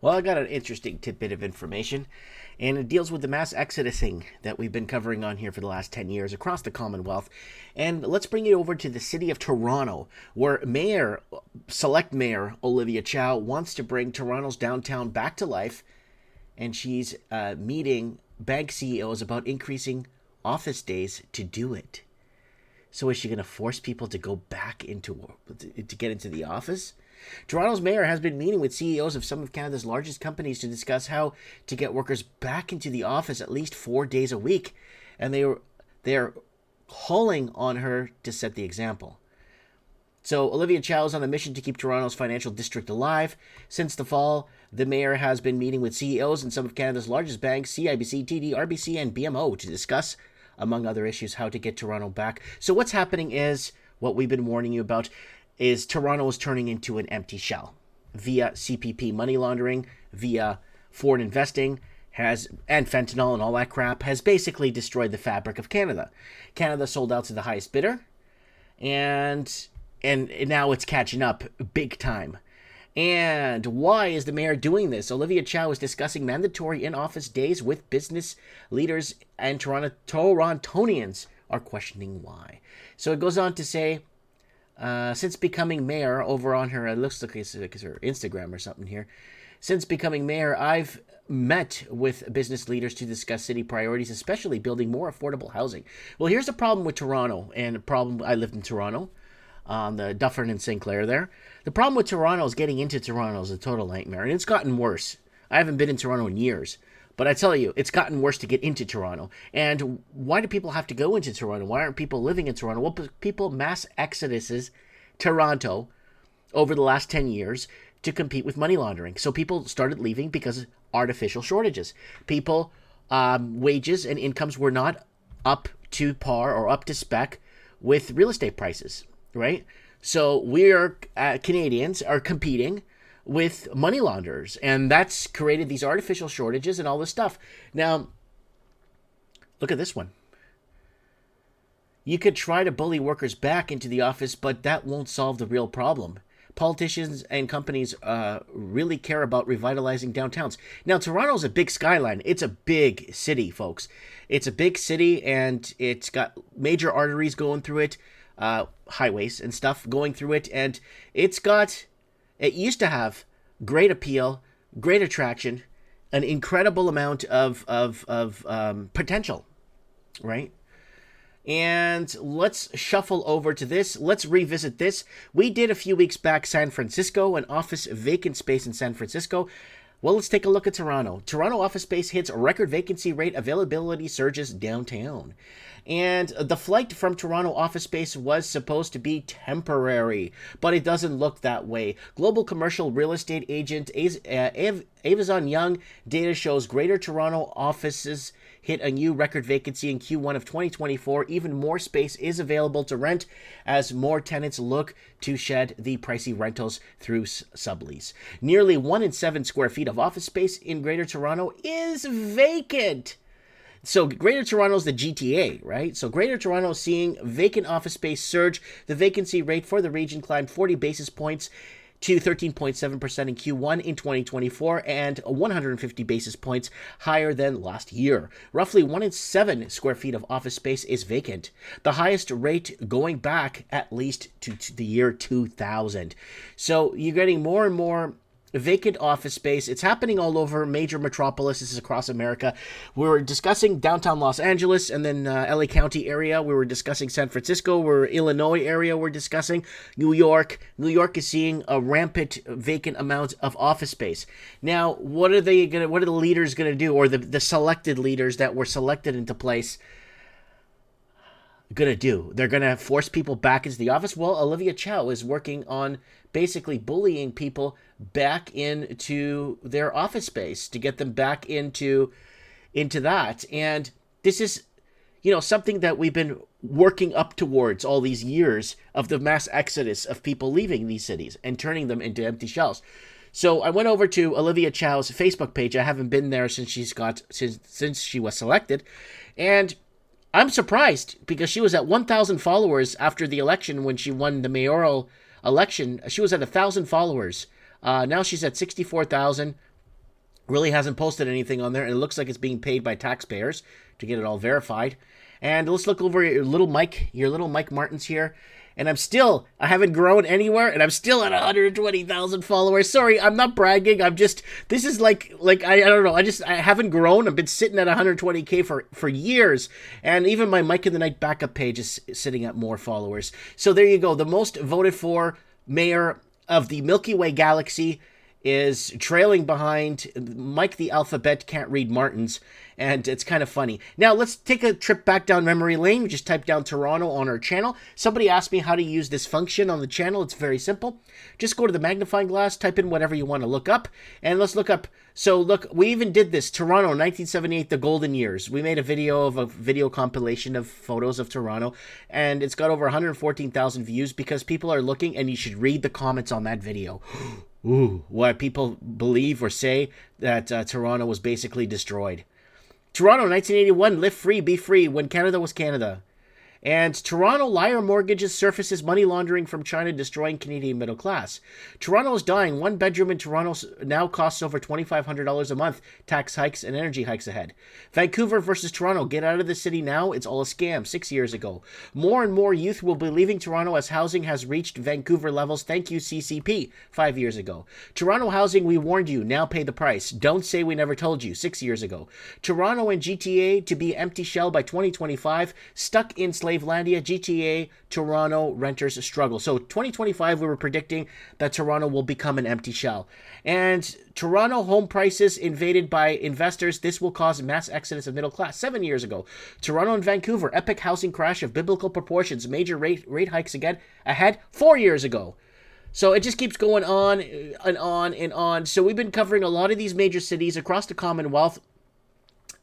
Well, I got an interesting tidbit of information, and it deals with the mass exodusing that we've been covering on here for the last 10 years across the Commonwealth. And let's bring it over to the city of Toronto, where select mayor Olivia Chow wants to bring Toronto's downtown back to life, and she's meeting bank CEOs about increasing office days to do it. So is she going to force people to go back to get into the office? Toronto's mayor has been meeting with CEOs of some of Canada's largest companies to discuss how to get workers back into the office at least 4 days a week, and they're calling on her to set the example. So Olivia Chow is on a mission to keep Toronto's financial district alive. Since the fall, the mayor has been meeting with CEOs in some of Canada's largest banks, CIBC, TD, RBC, and BMO, to discuss, among other issues, how to get Toronto back. So what's happening is what we've been warning you about is Toronto is turning into an empty shell via CPP money laundering, via foreign investing, and fentanyl and all that crap has basically destroyed the fabric of Canada. Canada sold out to the highest bidder, and now it's catching up big time. And why is the mayor doing this? Olivia Chow is discussing mandatory in-office days with business leaders, and Torontonians are questioning why. So it goes on to say, since becoming mayor, over on her, it looks like it's her Instagram or something here. Since becoming mayor, I've met with business leaders to discuss city priorities, especially building more affordable housing. Well, here's the problem with Toronto, and a problem. I lived in Toronto, on the Dufferin and Sinclair there. The problem with Toronto is getting into Toronto is a total nightmare, and it's gotten worse. I haven't been in Toronto in years, but I tell you, it's gotten worse to get into Toronto. And why do people have to go into Toronto? Why aren't people living in Toronto? Well, people mass exoduses Toronto over the last 10 years to compete with money laundering. So people started leaving because of artificial shortages. People, wages and incomes were not up to par or up to spec with real estate prices, right? So Canadians are competing with money launderers, and that's created these artificial shortages and all this stuff. Now, look at this one. You could try to bully workers back into the office, but that won't solve the real problem. Politicians and companies really care about revitalizing downtowns. Now, Toronto's a big skyline. It's a big city, folks. It's a big city, and it's got major arteries going through it, highways and stuff going through it, and it used to have great appeal, great attraction, an incredible amount of potential, right? And let's shuffle over to this. Let's revisit this. We did a few weeks back San Francisco, an office vacant space in San Francisco. Well, let's take a look at Toronto. Toronto office space hits a record vacancy rate, availability surges downtown. And the flight from Toronto office space was supposed to be temporary, but it doesn't look that way. Global commercial real estate agent Avazon Young data shows Greater Toronto offices hit a new record vacancy in Q1 of 2024. Even more space is available to rent as more tenants look to shed the pricey rentals through sublease. Nearly 1 in 7 square feet of office space in Greater Toronto is vacant. So Greater Toronto is the GTA, right? So Greater Toronto is seeing vacant office space surge. The vacancy rate for the region climbed 40 basis points to 13.7% in Q1 in 2024 and 150 basis points higher than last year. Roughly 1 in 7 square feet of office space is vacant, the highest rate going back at least to the year 2000. So you're getting more and more vacant office space. It's happening all over major metropolises across America. We were discussing downtown Los Angeles and then LA County area. We were discussing San Francisco. We're Illinois area. We're discussing New York. New York is seeing a rampant vacant amount of office space. Now, what are the leaders gonna do, or the selected leaders that were selected into place gonna do? They're gonna force people back into the office. Well, Olivia Chow is working on basically bullying people back into their office space to get them back into that. And this is, something that we've been working up towards all these years of the mass exodus of people leaving these cities and turning them into empty shells. So I went over to Olivia Chow's Facebook page. I haven't been there since she was selected, and I'm surprised because she was at 1,000 followers after the election when she won the mayoral election. She was at 1,000 followers. Now she's at 64,000. Really hasn't posted anything on there, and it looks like it's being paid by taxpayers to get it all verified. And let's look over your little Mike Martins here. And I haven't grown anywhere, and I'm still at 120,000 followers. Sorry, I'm not bragging. This is I don't know. I haven't grown. I've been sitting at 120K for years. And even my Mike in the Night backup page is sitting at more followers. So there you go. The most voted for mayor of the Milky Way galaxy is trailing behind Mike the Alphabet Can't Read Martins, and it's kind of funny. Now, let's take a trip back down memory lane. We just typed down Toronto on our channel. Somebody asked me how to use this function on the channel. It's very simple. Just go to the magnifying glass, type in whatever you want to look up, and let's look up. So, look, we even did this. Toronto, 1978, the golden years. We made a video compilation of photos of Toronto, and it's got over 114,000 views because people are looking, and you should read the comments on that video. Ooh, why people believe or say that Toronto was basically destroyed. Toronto, 1981, live free, be free, when Canada was Canada. And Toronto, liar mortgages surfaces money laundering from China destroying Canadian middle class. Toronto is dying. One bedroom in Toronto now costs over $2,500 a month. Tax hikes and energy hikes ahead. Vancouver versus Toronto. Get out of the city now. It's all a scam. 6 years ago. More and more youth will be leaving Toronto as housing has reached Vancouver levels. Thank you, CCP. 5 years ago. Toronto housing, we warned you. Now pay the price. Don't say we never told you. 6 years ago. Toronto and GTA to be empty shell by 2025. Stuck in Slavelandia, GTA, Toronto renters struggle. So 2025, we were predicting that Toronto will become an empty shell. And Toronto home prices invaded by investors. This will cause mass exodus of middle class. 7 years ago. Toronto and Vancouver, epic housing crash of biblical proportions. Major rate hikes again ahead. 4 years ago. So it just keeps going on and on and on. So we've been covering a lot of these major cities across the Commonwealth.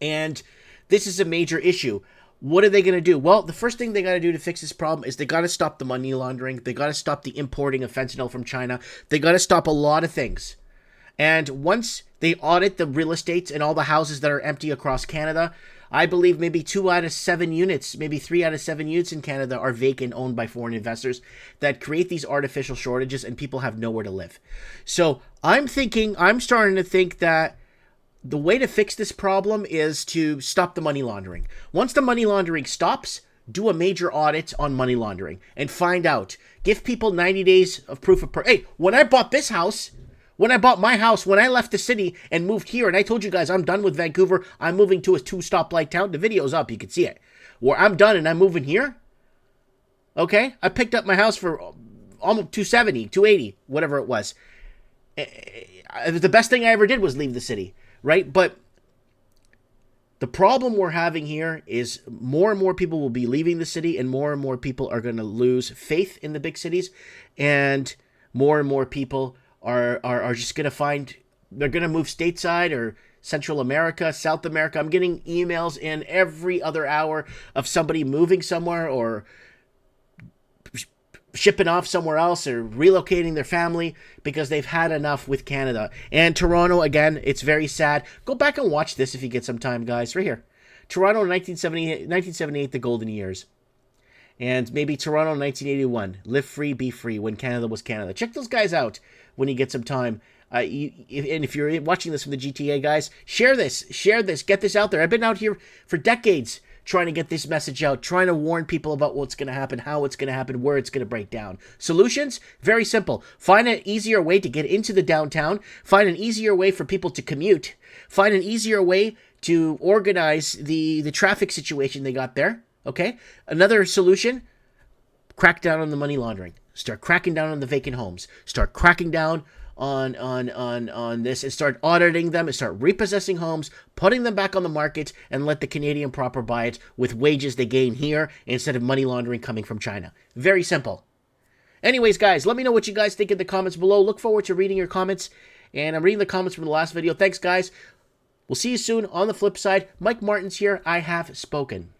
And this is a major issue. What are they going to do? Well, the first thing they got to do to fix this problem is they got to stop the money laundering. They got to stop the importing of fentanyl from China. They got to stop a lot of things. And once they audit the real estates and all the houses that are empty across Canada, I believe maybe 2 out of 7 units, maybe 3 out of 7 units in Canada are vacant, owned by foreign investors that create these artificial shortages and people have nowhere to live. So I'm starting to think that the way to fix this problem is to stop the money laundering. Once the money laundering stops, do a major audit on money laundering and find out. Give people 90 days of proof of Hey, when I bought this house, when I bought my house, when I left the city and moved here, and I told you guys I'm done with Vancouver, I'm moving to a 2-stoplight town. The video's up, you can see it. Where I'm done and I'm moving here. Okay? I picked up my house for almost 270, 280, whatever it was. The best thing I ever did was leave the city. Right? But the problem we're having here is more and more people will be leaving the city and more people are going to lose faith in the big cities. And more people are just going to they're going to move stateside or Central America, South America. I'm getting emails in every other hour of somebody moving somewhere or shipping off somewhere else or relocating their family because they've had enough with Canada. And Toronto, again, it's very sad. Go back and watch this if you get some time, guys. Right here. Toronto 1978, the golden years. And maybe Toronto 1981, live free, be free, when Canada was Canada. Check those guys out when you get some time. And if you're watching this from the GTA, guys, share this, get this out there. I've been out here for decades trying to get this message out, trying to warn people about what's going to happen, how it's going to happen, where it's going to break down. Solutions? Very simple. Find an easier way to get into the downtown. Find an easier way for people to commute. Find an easier way to organize the traffic situation they got there. Okay? Another solution, crack down on the money laundering. Start cracking down on the vacant homes. Start cracking down on this and start auditing them and start repossessing homes, putting them back on the market, and let the Canadian proper buy it with wages they gain here instead of money laundering coming from China. Very simple. Anyways, guys, let me know what you guys think in the comments below. Look forward to reading your comments, and I'm reading the comments from the last video. Thanks, guys. We'll see you soon on the flip side. Mike Martins here. I have spoken.